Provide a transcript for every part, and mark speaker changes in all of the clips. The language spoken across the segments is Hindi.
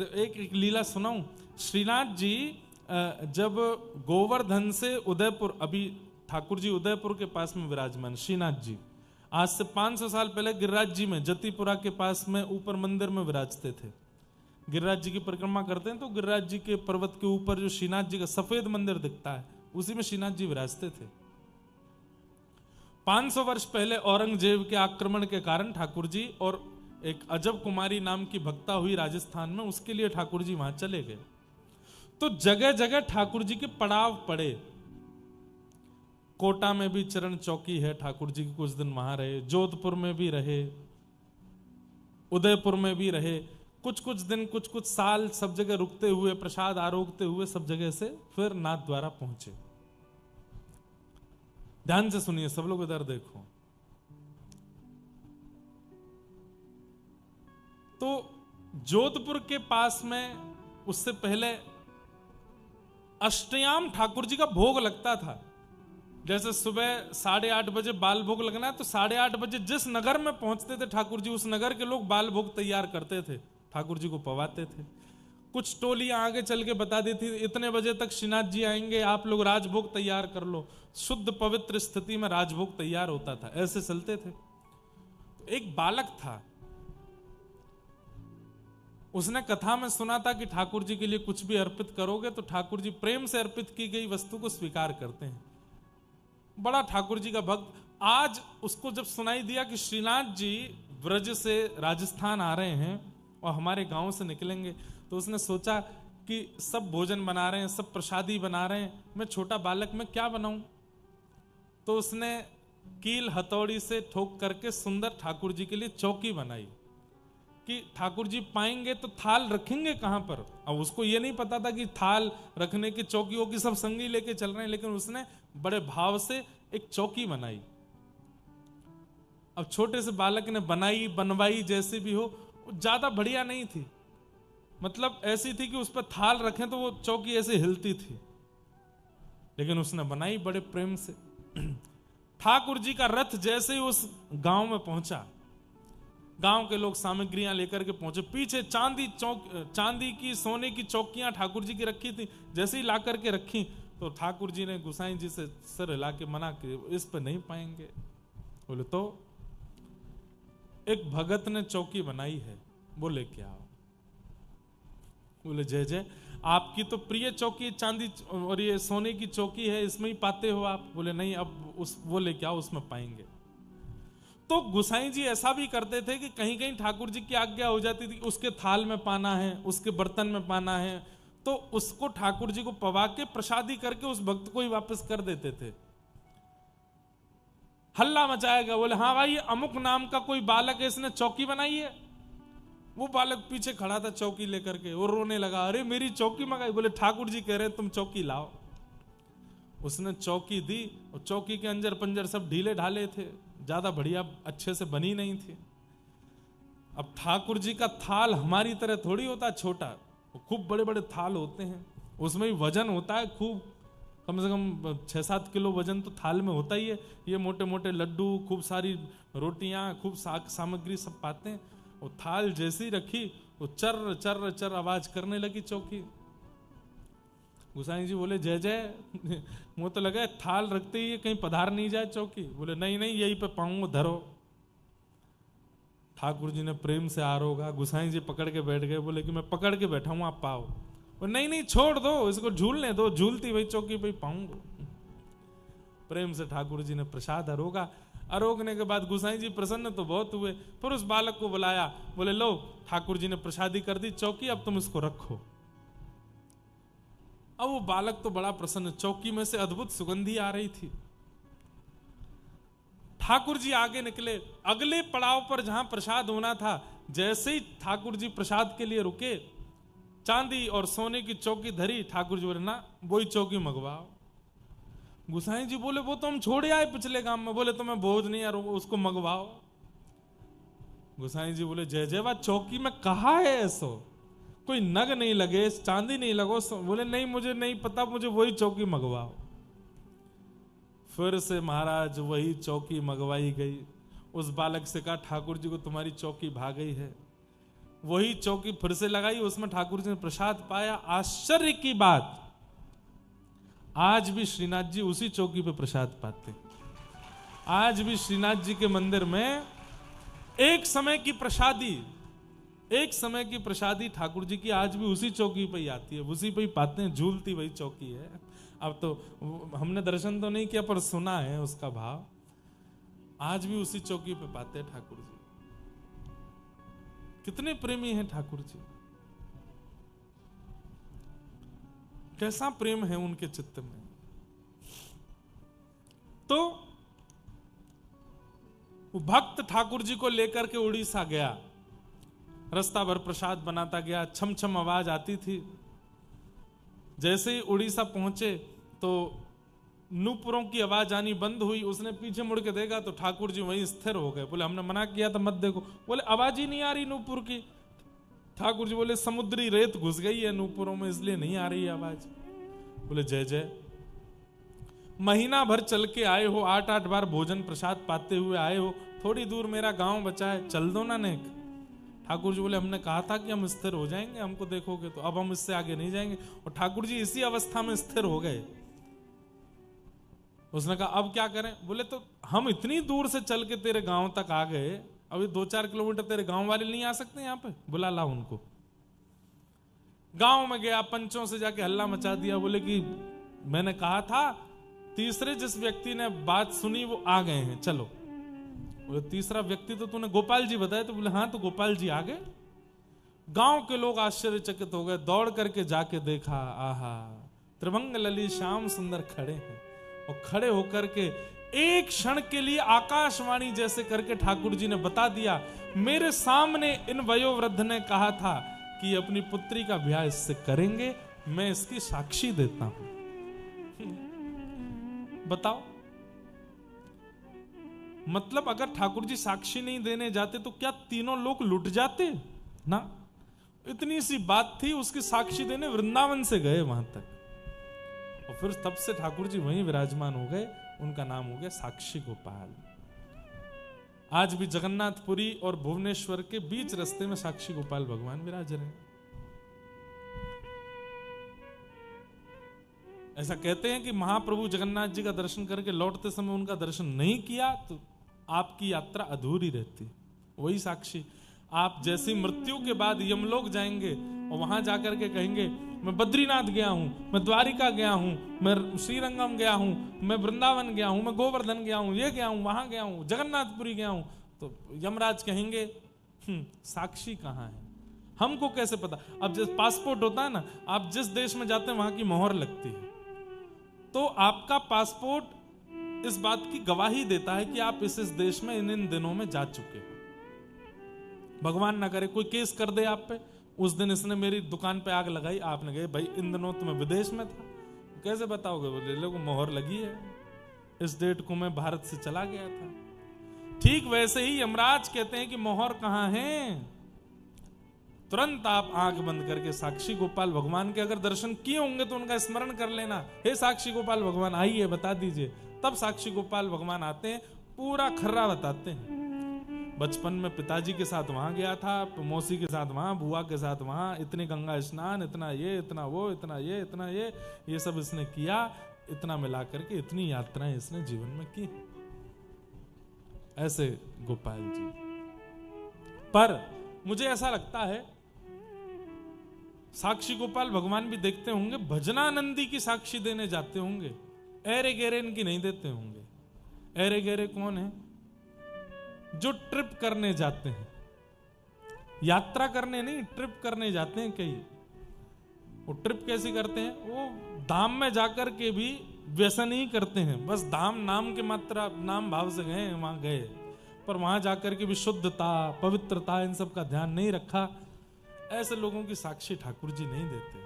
Speaker 1: एक लीला सुनाऊं। श्रीनाथ जी जब गोवर्धन से उदयपुर, अभी ठाकुर जी उदयपुर के पास में विराजमान श्रीनाथ जी, आज से 500 साल पहले गिरिराज जी में जतिपुरा के पास में ऊपर मंदिर में विराजते थे। गिरिराज जी की परिक्रमा करते हैं तो गिरिराज जी के पर्वत के ऊपर जो श्रीनाथ जी का सफेद मंदिर दिखता है, उसी में श्रीनाथ जी विराजते थे। 500 वर्ष पहले औरंगजेब के आक्रमण के कारण ठाकुर जी और एक अजब कुमारी नाम की भक्ता हुई राजस्थान में, उसके लिए ठाकुर जी वहां चले गए। तो जगह जगह ठाकुर जी के पड़ाव पड़े। कोटा में भी चरण चौकी है, ठाकुर जी कुछ दिन वहां रहे, जोधपुर में भी रहे, उदयपुर में भी रहे, कुछ कुछ दिन कुछ कुछ साल सब जगह रुकते हुए, प्रसाद आरोगते हुए सब जगह से फिर नाथ द्वारा पहुंचे। ध्यान से सुनिए सब लोग, इधर देखो। तो जोधपुर के पास में उससे पहले अष्टयाम ठाकुर जी का भोग लगता था। जैसे सुबह 8:30 बजे बाल भोग लगना है तो 8:30 बजे जिस नगर में पहुंचते थे ठाकुर जी, उस नगर के लोग बाल भोग तैयार करते थे, ठाकुर जी को पवाते थे। कुछ टोलियां आगे चल के बता देती थी इतने बजे तक श्रीनाथ जी आएंगे, आप लोग राजभोग तैयार कर लो। शुद्ध पवित्र स्थिति में राजभोग तैयार होता था, ऐसे चलते थे। एक बालक था, उसने कथा में सुना था कि ठाकुर जी के लिए कुछ भी अर्पित करोगे तो ठाकुर जी प्रेम से अर्पित की गई वस्तु को स्वीकार करते हैं। बड़ा ठाकुर जी का भक्त। आज उसको जब सुनाई दिया कि श्रीनाथ जी ब्रज से राजस्थान आ रहे हैं और हमारे गांव से निकलेंगे, तो उसने सोचा कि सब भोजन बना रहे हैं, सब प्रसादी बना रहे हैं, मैं छोटा बालक में क्या बनाऊं। तो उसने कील हथौड़ी से ठोक करके सुंदर ठाकुर जी के लिए चौकी बनाई कि ठाकुर जी पाएंगे तो थाल रखेंगे कहां पर। अब उसको ये नहीं पता था कि थाल रखने की चौकियों की सब संगी लेके चल रहे हैं, लेकिन उसने बड़े भाव से एक चौकी बनाई। अब छोटे से बालक ने बनाई बनवाई जैसे भी हो, ज्यादा बढ़िया नहीं थी, मतलब ऐसी थी कि उस पर थाल रखें तो वो चौकी ऐसे हिलती थी, लेकिन उसने बनाई बड़े प्रेम से। ठाकुर जी का रथ जैसे ही उस गांव में पहुंचा, गांव के लोग सामग्रियां लेकर के पहुंचे। पीछे चांदी की सोने की चौकियां ठाकुर जी की रखी थी, जैसे ही ला करके रखी तो ठाकुर जी ने गुसाई जी से सर हिला के मना कि इस पे नहीं पाएंगे। बोले तो एक भगत ने चौकी बनाई है, बोले क्या? बोले जय जय, आपकी तो प्रिय चौकी चांदी और ये सोने की चौकी है, इसमें ही पाते हो आप? बोले नहीं, अब उस बोले क्या उसमें पाएंगे। तो गुसाई जी ऐसा भी करते थे कि कहीं कहीं ठाकुर जी की आज्ञा हो जाती थी, उसके थाल में पाना है, उसके बर्तन में पाना है, तो उसको ठाकुर जी को पवा के प्रसादी करके उस भक्त को ही वापस कर देते थे। हल्ला मचाएगा, बोले हाँ भाई, अमुक नाम का कोई बालक है, इसने चौकी बनाई है। वो बालक पीछे खड़ा था चौकी लेकर के, वो रोने लगा, अरे मेरी चौकी मंगाई। बोले ठाकुर जी कह रहे तुम चौकी लाओ। उसने चौकी दी और चौकी के अंजर पंजर सब ढीले ढाले थे, ज्यादा बढ़िया अच्छे से बनी नहीं थी। अब ठाकुर जी का थाल हमारी तरह थोड़ी होता छोटा, खूब बड़े बड़े थाल होते हैं, उसमें भी वजन होता है खूब, कम से कम 6-7 किलो वजन तो थाल में होता ही है। ये मोटे मोटे लड्डू, खूब सारी रोटियां, खूब सामग्री सब पाते हैं। वो थाल जैसी रखी वो चर चर चर आवाज करने लगी चौकी। गुसाई जी बोले जय जय, मुझे तो लगा थाल रखते ही कहीं पधार नहीं जाए चौकी। बोले नहीं नहीं, यहीं पे पाऊंगा, धरो। ठाकुर जी ने प्रेम से आरोगा, गुसाई जी पकड़ के बैठ गए, बोले कि मैं पकड़ के बैठा हूं, आप पाओ। बोले नहीं नहीं, छोड़ दो, इसको झूलने दो, झूलती वही चौकी पे पाऊंगा। प्रेम से ठाकुर जी ने प्रसाद आरोगा। आरोगने के बाद गुसाई जी प्रसन्न तो बहुत हुए, फिर उस बालक को बुलाया, बोले लो ठाकुर जी ने प्रसादी कर दी चौकी, अब तुम इसको रखो। अब वो बालक तो बड़ा प्रसन्न, चौकी में से अद्भुत सुगंधी आ रही थी। ठाकुर जी आगे निकले, अगले पड़ाव पर जहां प्रसाद होना था, जैसे ही ठाकुर जी प्रसाद के लिए रुके, चांदी और सोने की चौकी धरी। ठाकुर जी बोले ना, वही चौकी मंगवाओ। गुसाई जी बोले वो तो हम छोड़े आए पिछले गांव में। बोले तो मैं बोझ नहीं यार, उसको मंगवाओ। गुसाई जी बोले जय जय, बात चौकी में कहा है ऐसो, कोई नग नहीं लगे, चांदी नहीं लगो। बोले नहीं, मुझे नहीं पता, मुझे वही चौकी मंगवाओ। फिर से महाराज वही चौकी मंगवाई गई। उस बालक से कहा ठाकुर जी को तुम्हारी चौकी भा गई है। वही चौकी फिर से लगाई, उसमें ठाकुर जी ने प्रसाद पाया। आश्चर्य की बात, आज भी श्रीनाथ जी उसी चौकी पे प्रसाद पाते। आज भी श्रीनाथ जी के मंदिर में एक समय की प्रसादी ठाकुर जी की आज भी उसी चौकी पे ही आती है, उसी पे ही पाते हैं, झूलती वही चौकी है। अब तो हमने दर्शन तो नहीं किया पर सुना है उसका भाव। आज भी उसी चौकी पे पाते हैं ठाकुर जी। कितने प्रेमी हैं ठाकुर जी, कैसा प्रेम है उनके चित्त में। तो वो भक्त ठाकुर जी को लेकर के उड़ीसा गया, रास्ता भर प्रसाद बनाता गया, छम छम आवाज आती थी। जैसे ही उड़ीसा पहुंचे तो नूपुरों की आवाज आनी बंद हुई। उसने पीछे मुड़ के देखा तो ठाकुर जी वहीं स्थिर हो गए। बोले हमने मना किया था मत देखो। बोले आवाज ही नहीं आ रही नूपुर की। ठाकुर जी बोले समुद्री रेत घुस गई है नूपुरों में, इसलिए नहीं आ रही आवाज। बोले जय जय। महीना भर चल के आए हो, 8-8 बार भोजन प्रसाद पाते हुए आए हो, थोड़ी दूर मेरा गांव बचा है, चल दो ना नेक। ठाकुर जी बोले हमने कहा था कि हम स्थिर हो जाएंगे, हमको देखोगे तो, अब हम इससे आगे नहीं जाएंगे। और ठाकुर जी इसी अवस्था में स्थिर हो गए। उसने कहा अब क्या करें। बोले तो हम इतनी दूर से चल के तेरे गांव तक आ गए, अभी 2-4 किलोमीटर तेरे गांव वाले नहीं आ सकते यहाँ पे, बुला ला उनको। गांव में गया, पंचों से जाके हल्ला मचा दिया। बोले कि मैंने कहा था, तीसरे जिस व्यक्ति ने बात सुनी वो आ गए हैं, चलो। बोले तीसरा व्यक्ति तो तूने गोपाल जी बताया। तो बोले हाँ, तो गोपाल जी आ गए। गांव के लोग आश्चर्यचकित हो गए, दौड़ करके जाके देखा, आहा त्रिभंग ललित श्याम सुंदर खड़े हैं। और खड़े होकर के एक क्षण के लिए आकाशवाणी जैसे करके ठाकुर जी ने बता दिया, मेरे सामने इन वयोवृद्ध ने कहा था कि अपनी पुत्री का ब्याह इससे करेंगे, मैं इसकी साक्षी देता हूं। बताओ, मतलब अगर ठाकुर जी साक्षी नहीं देने जाते तो क्या तीनों लोग लुट जाते ना। इतनी सी बात थी, उसकी साक्षी देने वृंदावन से गए वहां तक। और फिर तब से ठाकुर जी वहीं विराजमान हो गए। उनका नाम हो गया साक्षी गोपाल। आज भी जगन्नाथपुरी और भुवनेश्वर के बीच रास्ते में साक्षी गोपाल भगवान विराज रहे हैं। ऐसा कहते हैं कि महाप्रभु जगन्नाथ जी का दर्शन करके लौटते समय उनका दर्शन नहीं किया तो आपकी यात्रा अधूरी रहती। वही साक्षी। आप जैसी मृत्यु के बाद यमलोक जाएंगे और वहां जाकर के कहेंगे मैं बद्रीनाथ गया हूं, मैं द्वारिका गया हूं, मैं श्रीरंगम गया हूं, मैं वृंदावन गया हूं, मैं गोवर्धन गया हूं, ये गया हूं, वहां गया हूं, जगन्नाथपुरी गया हूं, तो यमराज कहेंगे साक्षी कहां है, हमको कैसे पता। अब जैसे पासपोर्ट होता है ना, आप जिस देश में जाते हैं वहां की मोहर लगती है, तो आपका पासपोर्ट इस बात की गवाही देता है कि आप इस देश में इन दिनों में जा चुके हो। भगवान ना करे कोई केस कर दे आप पे, उस दिन इसने मेरी दुकान पे आग लगाई, आपने कहे भाई इन दिनों तो मैं विदेश में था, कैसे बताओगे। बोले लोगों मोहर लगी है, इस डेट को मैं भारत से चला गया था। ठीक वैसे ही यमराज कहते हैं कि मोहर कहां है। तुरंत आप आंख बंद करके साक्षी गोपाल भगवान के अगर दर्शन किए होंगे तो उनका स्मरण कर लेना, हे साक्षी गोपाल भगवान आइए बता दीजिए। तब साक्षी गोपाल भगवान आते हैं, पूरा खर्रा बताते हैं। बचपन में पिताजी के साथ वहां गया था, मौसी के साथ वहां, बुआ के साथ वहां, इतने गंगा स्नान, इतना ये, इतना वो, इतना ये सब इसने किया। इतना मिला करके इतनी यात्राएं इसने जीवन में की। ऐसे गोपाल जी। पर मुझे ऐसा लगता है साक्षी गोपाल भगवान भी देखते होंगे, भजनानंदी की साक्षी देने जाते होंगे, एरे गेरे इनकी नहीं देते होंगे। एरे गेरे कौन है? जो ट्रिप करने जाते हैं, यात्रा करने नहीं, ट्रिप करने जाते हैं कई। वो ट्रिप कैसे करते हैं? वो धाम में जाकर के भी व्यसन ही करते हैं, बस धाम नाम के मात्रा, नाम भाव से गए, वहां गए, पर वहां जाकर के भी शुद्धता, पवित्रता, इन सब का ध्यान नहीं रखा। ऐसे लोगों की साक्षी ठाकुर जी नहीं देते,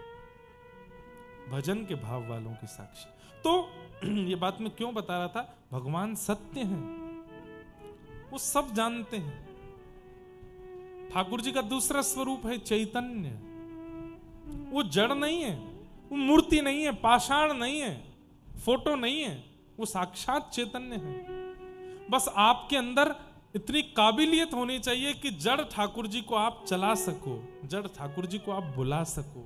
Speaker 1: भजन के भाव वालों की साक्षी। तो ये बात मैं क्यों बता रहा था, भगवान सत्य हैं, वो सब जानते हैं। ठाकुर जी का दूसरा स्वरूप है चैतन्य। वो जड़ नहीं है, वो मूर्ति नहीं है, पाषाण नहीं है, फोटो नहीं है, वो साक्षात चैतन्य है। बस आपके अंदर इतनी काबिलियत होनी चाहिए कि जड़ ठाकुर जी को आप चला सको, जड़ ठाकुर जी को आप बुला सको,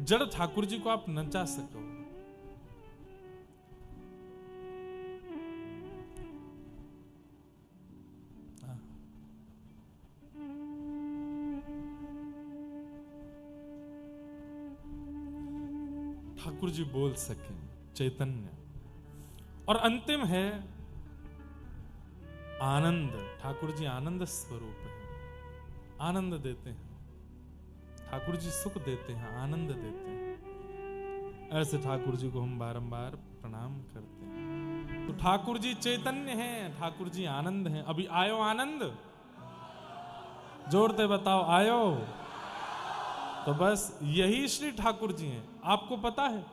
Speaker 1: जड़ ठाकुर जी को आप नचा सको। ठाकुर जी बोल सके, चैतन्य। और अंतिम है आनंद। ठाकुर जी आनंद स्वरूप है, आनंद देते हैं। ठाकुर जी सुख देते हैं, आनंद देते हैं। ऐसे ठाकुर जी को हम बारंबार प्रणाम करते हैं। तो ठाकुर जी चैतन्य हैं, ठाकुर जी आनंद हैं। अभी आयो आनंद? जोरते बताओ, आयो? तो बस यही श्री ठाकुर जी हैं। आपको पता है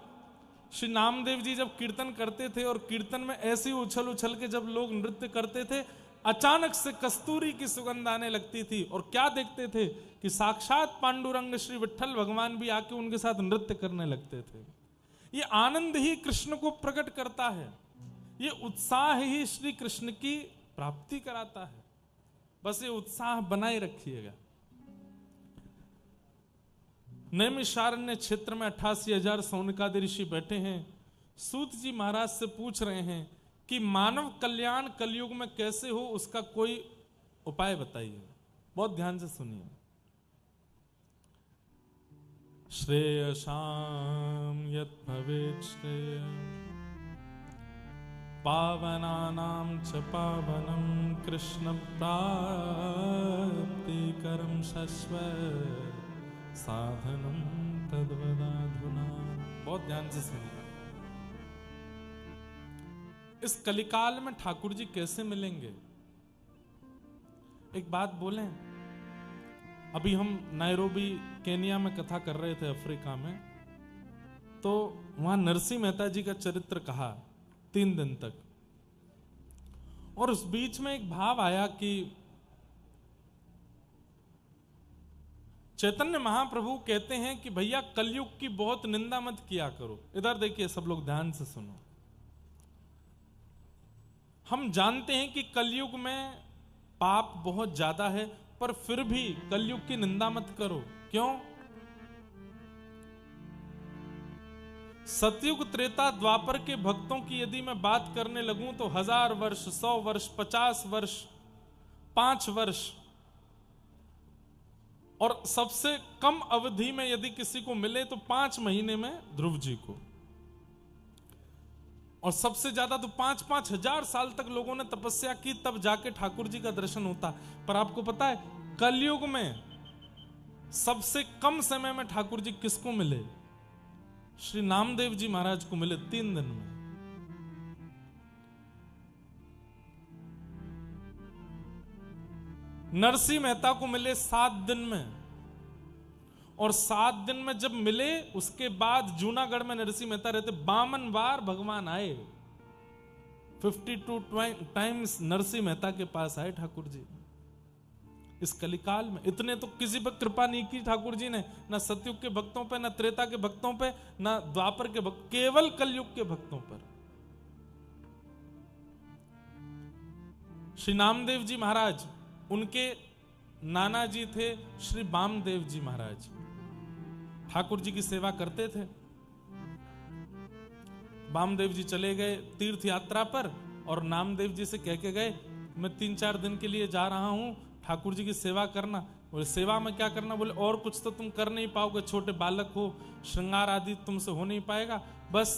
Speaker 1: श्री नामदेव जी जब कीर्तन करते थे और कीर्तन में ऐसी उछल उछल के जब लोग नृत्य करते थे, अचानक से कस्तूरी की सुगंध आने लगती थी। और क्या देखते थे कि साक्षात पांडुरंग श्री विट्ठल भगवान भी आके उनके साथ नृत्य करने लगते थे। ये आनंद ही कृष्ण को प्रकट करता है, ये उत्साह ही श्री कृष्ण की प्राप्ति कराता है। बस ये उत्साह बनाए रखिएगा। नैमिषारण्य क्षेत्र में 88,000 सौनकादि ऋषि बैठे हैं। सूत जी महाराज से पूछ रहे हैं कि मानव कल्याण कलयुग में कैसे हो, उसका कोई उपाय बताइए। बहुत ध्यान से सुनिए। श्रेयसाम यत् भवेत् श्रेय पावनानां च पावनं कृष्ण प्राप्तिकरं शश्वत साधनम तद्वदाधुना। बहुत ध्यान से सुनिए। इस कलिकाल में ठाकुर जी कैसे मिलेंगे? एक बात बोलें, अभी हम नायरोबी केनिया में कथा कर रहे थे, अफ्रीका में, तो वहां नरसिंह मेहता जी का चरित्र कहा 3 दिन तक। और उस बीच में एक भाव आया कि चैतन्य महाप्रभु कहते हैं कि भैया कलयुग की बहुत निंदा मत किया करो। इधर देखिए, सब लोग ध्यान से सुनो। हम जानते हैं कि कलयुग में पाप बहुत ज्यादा है, पर फिर भी कलयुग की निंदा मत करो। क्यों? सतयुग, त्रेता, द्वापर के भक्तों की यदि मैं बात करने लगूं तो 1000 वर्ष, 100 वर्ष, 50 वर्ष, 5 वर्ष, और सबसे कम अवधि में यदि किसी को मिले तो 5 महीने में ध्रुव जी को, और सबसे ज्यादा तो 5-5 हजार साल तक लोगों ने तपस्या की, तब जाके ठाकुर जी का दर्शन होता। पर आपको पता है कलयुग में सबसे कम समय में ठाकुर जी किसको मिले? श्री नामदेव जी महाराज को मिले 3 दिन में। नरसिंह मेहता को मिले 7 दिन में, और 7 दिन में जब मिले उसके बाद जूनागढ़ में नरसिंह मेहता रहते, 52 बार भगवान आए। 52 टाइम्स नरसिंह मेहता के पास आए ठाकुर जी इस कलिकाल में। इतने तो किसी पर कृपा नहीं की ठाकुर जी ने, ना सतयुग के भक्तों पे, ना त्रेता के भक्तों पे, ना द्वापर के भक्त, केवल कलयुग के भक्तों पर। श्री नामदेव जी महाराज, उनके नाना जी थे श्री वामदेव जी महाराज, ठाकुर जी की सेवा करते थे। वामदेव जी चले गए तीर्थ यात्रा पर, और नामदेव जी से कह के गए मैं 3-4 दिन के लिए जा रहा हूं, ठाकुर जी की सेवा करना। बोले सेवा में क्या करना? बोले और कुछ तो तुम कर नहीं पाओगे, छोटे बालक हो, श्रृंगार आदि तुमसे हो नहीं पाएगा, बस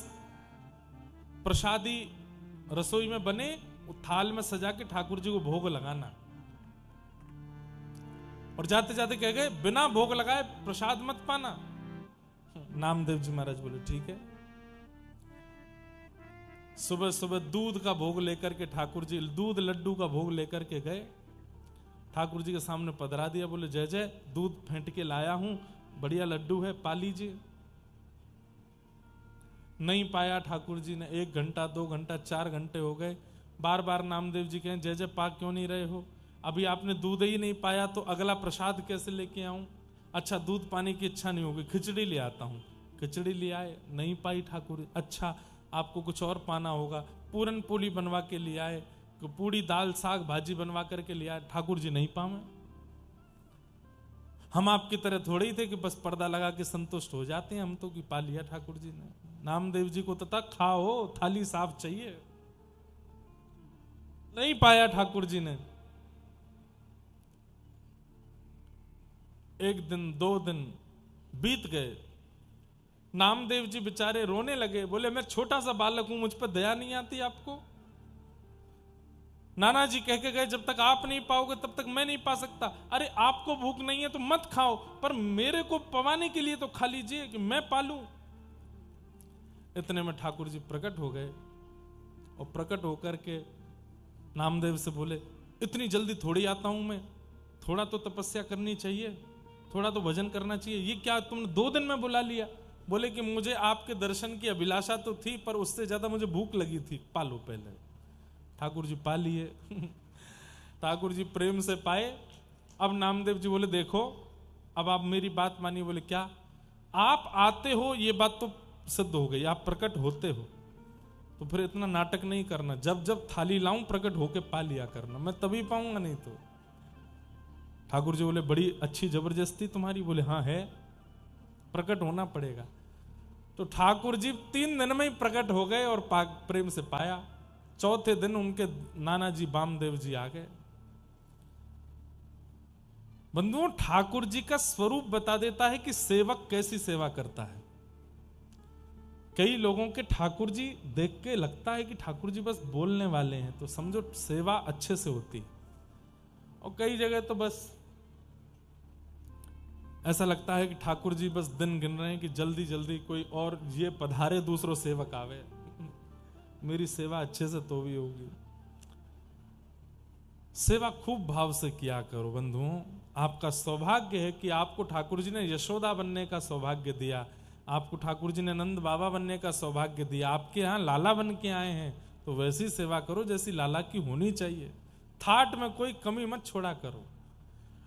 Speaker 1: प्रसादी रसोई में बने थाल में सजा के ठाकुर जी को भोग लगाना। और जाते जाते कह गए बिना भोग लगाए प्रसाद मत पाना। नामदेव जी महाराज बोले ठीक है। सुबह सुबह दूध का भोग लेकर के ठाकुर जी, दूध लड्डू का भोग लेकर के गए, ठाकुर जी के सामने पधरा दिया। बोले जय जय, दूध फेंट के लाया हूं, बढ़िया लड्डू है, पा लीजिए। नहीं पाया ठाकुर जी ने। 1 घंटा, 2 घंटा, 4 घंटे हो गए। बार बार नामदेव जी कहें जय जय, पा क्यों नहीं रहे हो? अभी आपने दूध ही नहीं पाया तो अगला प्रसाद कैसे लेके आऊं? अच्छा दूध पाने की इच्छा नहीं होगी, खिचड़ी ले आता हूं। खिचड़ी ले आए, नहीं पाई ठाकुर। अच्छा आपको कुछ और पाना होगा, पूरन पोली बनवा के ले आए। पूड़ी दाल साग भाजी बनवा करके लिया, ठाकुर जी नहीं पावे। हम आपकी तरह थोड़े ही थे कि बस पर्दा लगा के संतुष्ट हो जाते हैं, हम तो कि पा लिया ठाकुर जी ने। नामदेव जी को तो तक खाओ, थाली साफ चाहिए, नहीं पाया ठाकुर जी ने। एक दिन 2 दिन बीत गए, नामदेव जी बेचारे रोने लगे, बोले मैं छोटा सा बालक हूं, मुझ पर दया नहीं आती आपको? नाना जी कह के गए जब तक आप नहीं पाओगे तब तक मैं नहीं पा सकता। अरे आपको भूख नहीं है तो मत खाओ, पर मेरे को पवाने के लिए तो खा लीजिए कि मैं पालूं। इतने में ठाकुर जी प्रकट हो गए और प्रकट होकर के नामदेव से बोले, इतनी जल्दी थोड़ी आता हूं मैं, थोड़ा तो तपस्या करनी चाहिए, थोड़ा तो भजन करना चाहिए, ये क्या तुमने 2 दिन में बुला लिया? बोले कि मुझे आपके दर्शन की अभिलाषा तो थी, पर उससे ज्यादा मुझे भूख लगी थी, पालो पहले। ठाकुर जी पा लिए। ठाकुर जी प्रेम से पाए। अब नामदेव जी बोले देखो अब आप मेरी बात मानिए। बोले क्या? आप आते हो ये बात तो सिद्ध हो गई, आप प्रकट होते हो, तो फिर इतना नाटक नहीं करना, जब जब थाली लाऊं प्रकट होके पा लिया करना, मैं तभी पाऊंगा नहीं तो। ठाकुर जी बोले बड़ी अच्छी जबरदस्ती तुम्हारी। बोले हाँ है, प्रकट होना पड़ेगा। तो ठाकुर जी 3 दिन में ही प्रकट हो गए और प्रेम से पाया। चौथे दिन उनके नाना जी वामदेव जी आ गए। बंधुओं, ठाकुर जी का स्वरूप बता देता है कि सेवक कैसी सेवा करता है। कई लोगों के ठाकुर जी देख के लगता है कि ठाकुर जी बस बोलने वाले हैं, तो समझो सेवा अच्छे से होती। और कई जगह तो बस ऐसा लगता है कि ठाकुर जी बस दिन गिन रहे हैं कि जल्दी जल्दी कोई और ये पधारे, दूसरों सेवक आवे, मेरी सेवा अच्छे से तो भी होगी। सेवा खूब भाव से किया करो बंधुओं। आपका सौभाग्य है कि आपको ठाकुर जी ने यशोदा बनने का सौभाग्य दिया, आपको ठाकुर जी ने नंद बाबा बनने का सौभाग्य दिया। आपके यहाँ लाला बन के आए हैं तो वैसी सेवा करो जैसी लाला की होनी चाहिए। थाट में कोई कमी मत छोड़ा करो।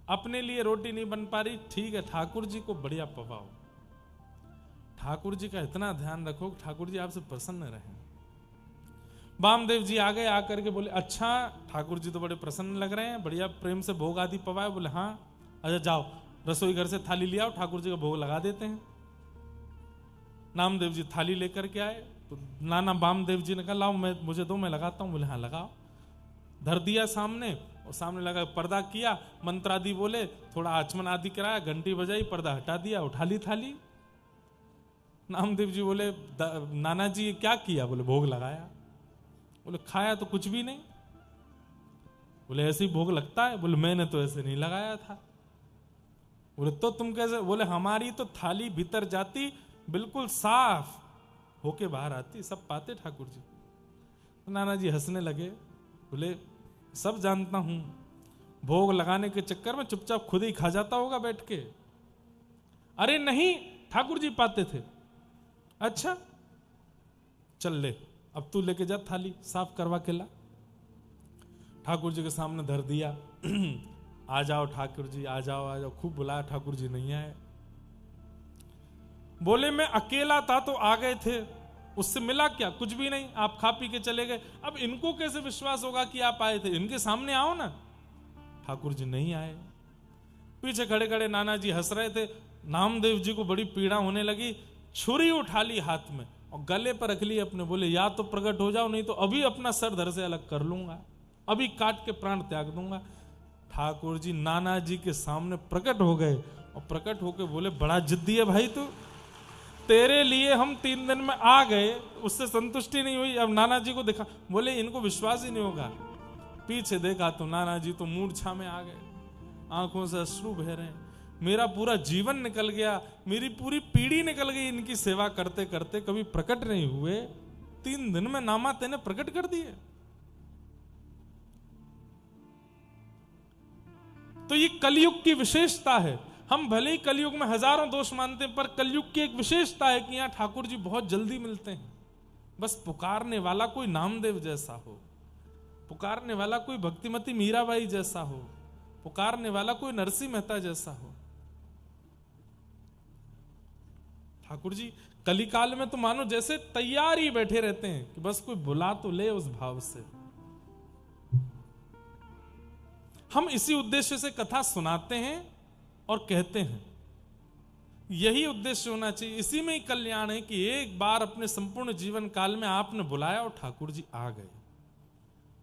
Speaker 1: अपने लिए रोटी नहीं बन पा रही, ठीक है, ठाकुर जी को बढ़िया पवाओ। ठाकुर जी का इतना ध्यान रखो कि ठाकुर जी आपसे प्रसन्न रहें। वामदेव जी आ गए, आकर के बोले अच्छा ठाकुर जी तो बड़े प्रसन्न लग रहे हैं, बढ़िया प्रेम से भोग आदि पवाए। बोले हाँ, अच्छा जाओ रसोई घर से थाली ले आओ, ठाकुर जी का भोग लगा देते हैं। नामदेव जी थाली लेकर के आए तो नाना वामदेव जी ने कहा लाओ मुझे दो, मैं लगाता हूं। बोले हाँ लगाओ। धर दिया सामने और सामने लगा, पर्दा किया, मंत्र आदि बोले, थोड़ा आचमन आदि कराया, घंटी बजाई, पर्दा हटा दिया, उठा ली थाली। नामदेव जी बोले नाना जी ये क्या किया? बोले भोग लगाया। बोले खाया तो कुछ भी नहीं। बोले ऐसे ही भोग लगता है? बोले मैंने तो ऐसे नहीं लगाया था। बोले तो तुम कैसे? बोले हमारी तो थाली भीतर जाती बिल्कुल साफ होके बाहर आती, सब पाते ठाकुर जी। तो नाना जी हंसने लगे, बोले सब जानता हूं, भोग लगाने के चक्कर में चुपचाप खुद ही खा जाता होगा बैठ के। अरे नहीं, ठाकुर जी पाते थे। अच्छा चल ले, अब तू लेके जा थाली, साफ करवा के ला। ठाकुर जी के सामने धर दिया। आ जाओ ठाकुर जी, आ जाओ आ जाओ, खूब बुलाया, ठाकुर जी नहीं आए। बोले मैं अकेला था तो आ गए थे, उससे मिला क्या? कुछ भी नहीं, आप खा पी के चले गए। अब इनको कैसे विश्वास होगा कि आप आए थे? इनके सामने आओ ना। ठाकुर जी नहीं आए। पीछे खड़े खड़े नाना जी हंस रहे थे। नामदेव जी को बड़ी पीड़ा होने लगी, छुरी उठा ली हाथ में और गले पर रख ली अपने। बोले या तो प्रकट हो जाओ, नहीं तो अभी अपना सर धड़ से अलग कर लूंगा, अभी काट के प्राण त्याग दूंगा। ठाकुर जी नाना जी के सामने प्रकट हो गए और प्रकट होके बोले बड़ा जिद्दी है भाई तू, तेरे लिए हम 3 दिन में आ गए, उससे संतुष्टि नहीं हुई, अब नाना जी को देखा। बोले इनको विश्वास ही नहीं होगा। पीछे देखा तो नाना जी तो मूर्छा में आ गए, आंखों से अश्रु बह रहे हैं। मेरा पूरा जीवन निकल गया, मेरी पूरी पीढ़ी निकल गई इनकी सेवा करते करते, कभी प्रकट नहीं हुए, 3 दिन में नामा तेने प्रकट कर दिए। तो ये कलयुग की विशेषता है। हम भले ही कलयुग में हजारों दोष मानते हैं, पर कलयुग की एक विशेषता है कि यहां ठाकुर जी बहुत जल्दी मिलते हैं। बस पुकारने वाला कोई नामदेव जैसा हो, पुकारने वाला कोई भक्तिमती मीराबाई जैसा हो, पुकारने वाला कोई नरसिंह मेहता जैसा हो। ठाकुर जी कलिकाल में तो मानो जैसे तैयार ही बैठे रहते हैं कि बस कोई बुला तो ले, उस भाव से। हम इसी उद्देश्य से कथा सुनाते हैं और कहते हैं। यही उद्देश्य होना चाहिए। इसी में ही कल्याण है कि एक बार अपने संपूर्ण जीवन काल में आपने बुलाया और ठाकुर जी आ गए।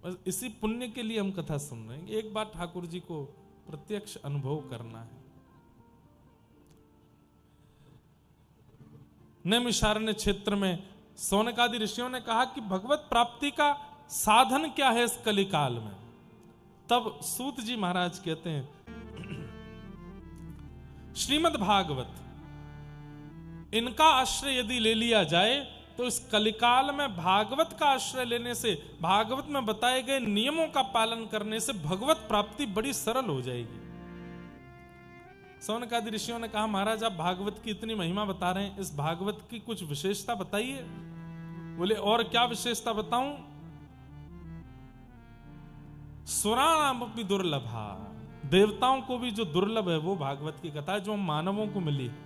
Speaker 1: बस इसी पुण्य के लिए हम कथा सुन रहे हैं। एक बार ठाकुर जी को प्रत्यक्ष अनुभव करना है। नैमिषारण्य क्षेत्र में सौनकादि ऋषियों ने कहा कि भगवत प्राप्ति का साधन क्या है इस कलिकाल में। तब सूत जी महाराज कहते हैं, श्रीमद् भागवत, इनका आश्रय यदि ले लिया जाए तो इस कलिकाल में भागवत का आश्रय लेने से, भागवत में बताए गए नियमों का पालन करने से भगवत प्राप्ति बड़ी सरल हो जाएगी। सौनकादि ऋषियों ने कहा, महाराज आप भागवत की इतनी महिमा बता रहे हैं, इस भागवत की कुछ विशेषता बताइए। बोले और क्या विशेषता बताऊं? सुराणाम अपनी दुर्लभा, देवताओं को भी जो दुर्लभ है वो भागवत की कथा है, जो हम मानवों को मिली है।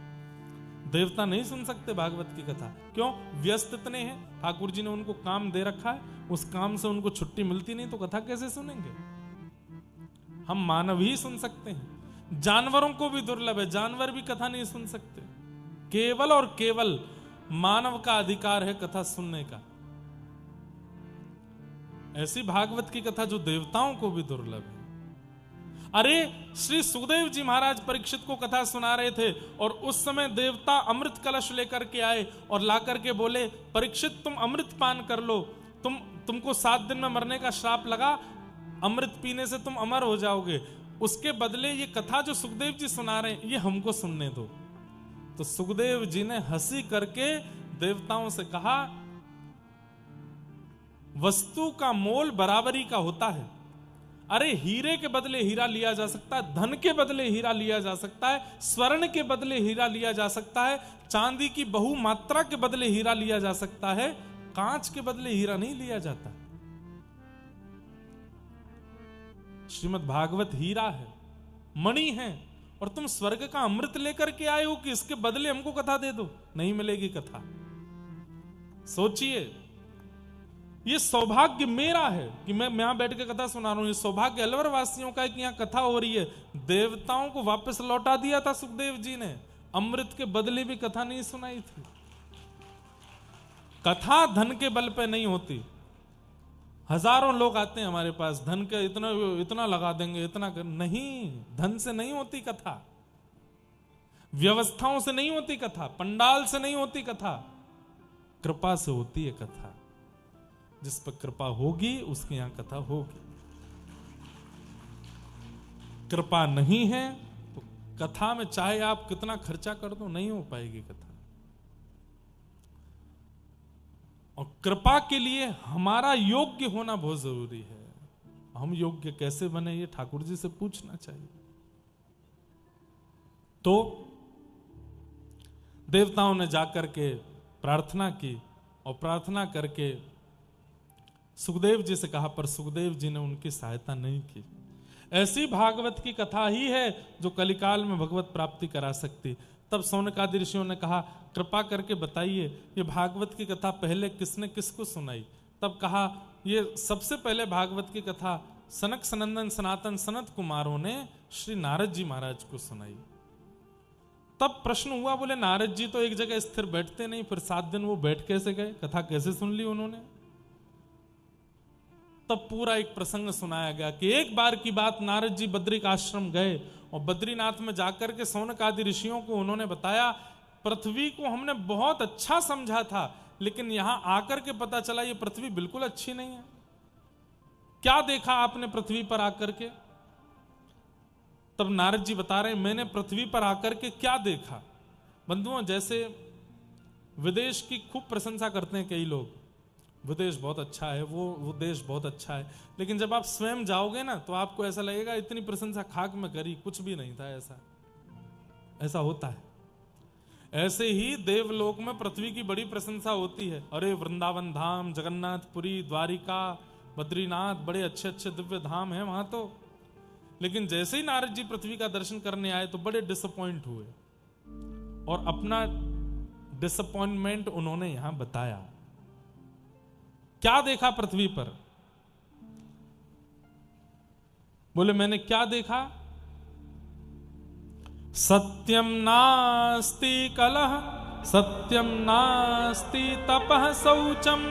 Speaker 1: देवता नहीं सुन सकते भागवत की कथा। क्यों? व्यस्त इतने हैं, ठाकुर जी ने उनको काम दे रखा है, उस काम से उनको छुट्टी मिलती नहीं, तो कथा कैसे सुनेंगे? हम मानव ही सुन सकते हैं। जानवरों को भी दुर्लभ है, जानवर भी कथा नहीं सुन सकते। केवल और केवल मानव का अधिकार है कथा सुनने का। ऐसी भागवत की कथा जो देवताओं को भी दुर्लभ है। अरे श्री सुखदेव जी महाराज परीक्षित को कथा सुना रहे थे और उस समय देवता अमृत कलश लेकर के आए और ला करके बोले, परीक्षित तुम अमृत पान कर लो, तुमको 7 दिन में मरने का श्राप लगा, अमृत पीने से तुम अमर हो जाओगे। उसके बदले ये कथा जो सुखदेव जी सुना रहे हैं ये हमको सुनने दो। तो सुखदेव जी ने हंसी करके देवताओं से कहा, वस्तु का मोल बराबरी का होता है। अरे हीरे के बदले हीरा लिया जा सकता है, धन के बदले हीरा लिया जा सकता है, स्वर्ण के बदले हीरा लिया जा सकता है, चांदी की बहुमात्रा के बदले हीरा लिया जा सकता है, कांच के बदले हीरा नहीं लिया जाता। श्रीमद् भागवत हीरा है, मणि है, और तुम स्वर्ग का अमृत लेकर के आए हो कि इसके बदले हमको कथा दे दो। नहीं मिलेगी कथा। सोचिए, ये सौभाग्य मेरा है कि मैं यहां बैठ के कथा सुना रहा हूं। ये सौभाग्य अलवर वासियों का है कि यहां कथा हो रही है। देवताओं को वापस लौटा दिया था सुखदेव जी ने, अमृत के बदले भी कथा नहीं सुनाई थी। कथा धन के बल पे नहीं होती। हजारों लोग आते हैं हमारे पास, धन के इतना लगा देंगे, इतना नहीं, धन से नहीं होती कथा, व्यवस्थाओं से नहीं होती कथा, पंडाल से नहीं होती कथा, कृपा से होती है कथा। जिस पर कृपा होगी उसके यहां कथा होगी। कृपा नहीं है तो कथा में चाहे आप कितना खर्चा कर दो नहीं हो पाएगी कथा। और कृपा के लिए हमारा योग्य होना बहुत जरूरी है। हम योग्य कैसे बने ये ठाकुर जी से पूछना चाहिए। तो देवताओं ने जाकर के प्रार्थना की और प्रार्थना करके सुखदेव जी से कहा, पर सुखदेव जी ने उनकी सहायता नहीं की। ऐसी भागवत की कथा ही है जो कलिकाल में भगवत प्राप्ति करा सकती। तब सौनकादि ऋषियों ने कहा, कृपा करके बताइए ये भागवत की कथा पहले किसने किसको सुनाई। तब कहा, ये सबसे पहले भागवत की कथा सनक सनंदन सनातन सनत कुमारों ने श्री नारद जी महाराज को सुनाई। तब प्रश्न हुआ, बोले नारद जी तो एक जगह स्थिर बैठते नहीं, फिर 7 दिन वो बैठ कैसे गए, कथा कैसे सुन ली उन्होंने। तब पूरा एक प्रसंग सुनाया गया कि एक बार की बात, नारद जी बद्रिक आश्रम गए और बद्रीनाथ में जाकर के सौनक आदि ऋषियों को उन्होंने बताया, पृथ्वी को हमने बहुत अच्छा समझा था, लेकिन यहां आकर के पता चला ये पृथ्वी बिल्कुल अच्छी नहीं है। क्या देखा आपने पृथ्वी पर आकर के? तब नारद जी बता रहे, मैंने पृथ्वी पर आकर के क्या देखा। बंधुओं, जैसे विदेश की खूब प्रशंसा करते हैं कई लोग, विदेश बहुत अच्छा है, वो देश बहुत अच्छा है, लेकिन जब आप स्वयं जाओगे ना तो आपको ऐसा लगेगा इतनी प्रशंसा खाक में करी, कुछ भी नहीं था। ऐसा होता है। ऐसे ही देवलोक में पृथ्वी की बड़ी प्रशंसा होती है। अरे वृंदावन धाम, जगन्नाथपुरी, द्वारिका, बद्रीनाथ, बड़े अच्छे अच्छे दिव्य धाम हैं वहां तो। लेकिन जैसे ही नारद जी पृथ्वी का दर्शन करने आए तो बड़े डिसअपॉइंट हुए और अपना डिसअपॉइंटमेंट उन्होंने यहां बताया। क्या देखा पृथ्वी पर? बोले मैंने क्या देखा? सत्यम नास्ति कलह, सत्यम नास्ति तपः शौचम,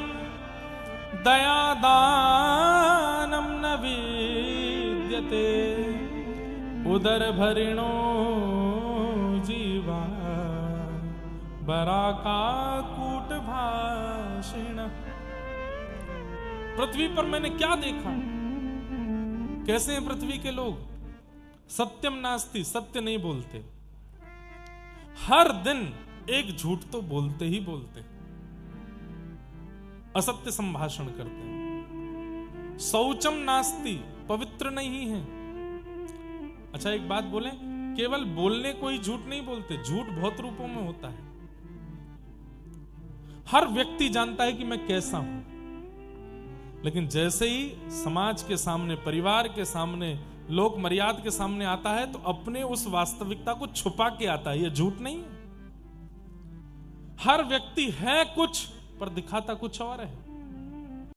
Speaker 1: दया दानम न विद्यते, उदरभरिणो जीवा बराकाकूटभाषिण। पृथ्वी पर मैंने क्या देखा? कैसे हैं पृथ्वी के लोग? सत्यम नास्ति, सत्य नहीं बोलते, हर दिन एक झूठ तो बोलते ही बोलते, असत्य संभाषण करते हैं। शौचम नास्ति, पवित्र नहीं है। अच्छा एक बात बोले, केवल बोलने को ही झूठ नहीं बोलते, झूठ बहुत रूपों में होता है। हर व्यक्ति जानता है कि मैं कैसा हूं, लेकिन जैसे ही समाज के सामने, परिवार के सामने, लोक मर्यादा के सामने आता है तो अपने उस वास्तविकता को छुपा के आता है। यह झूठ नहीं है। हर व्यक्ति है कुछ पर दिखाता कुछ और है।